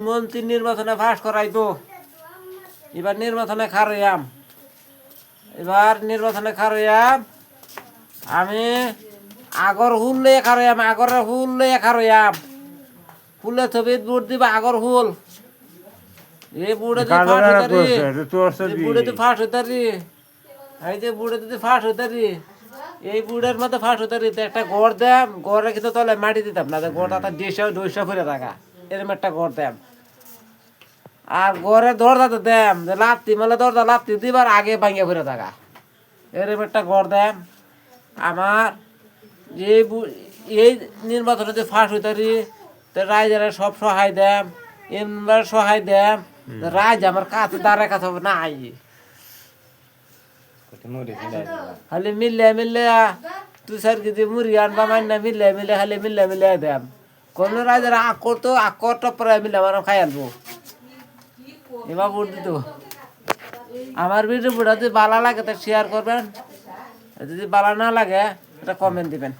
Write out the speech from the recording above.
মন্ত্রী নির্বাচনে ফাঁস করাইতো এবার নির্বাচনে খারইয়াম আমি আগর হুল লইয়া খারইয়াম হুলে ছবি বুট দিবা আগর হুল এই বুড়ে যদি ফাঁস হইতারি এই যে বুড়ে যদি ফাঁস হইতারি এই বুড়ের মধ্যে ফাঁস হইতারি একটা গড় দেম গড়ে কিন্তু তলে মাটি দিতাম না গড়টা ডইশা ফিরে থাকা এরকম একটা গড় দেম আর ঘরের দরজাতে দেম যে লাত্তি মেলে দরজা লাত্তি দিবার আগে ভাঙিয়া ফিরে থাকা এরকম একটা ঘর দেম আমার এই নির্বাচনে যে ফাঁস হইতারি রাইজারা সব সহায় দেম এমবার সহায় দেম রাইজ আমার কাছে দাঁড়ায় কাছে না আই খালি মিললে তুই স্যার কিছু মুড়ি আনবা মান্না মিললে খালি মিললে দেম কোন রাইজারা আকর টপরে মিলে আমার খাই আনবো এবার ভোট দিত আমার ভিডিও বুড়া যদি ভালো লাগে তা শেয়ার করবেন যদি ভালো না লাগে এটা কমেন্ট দিবেন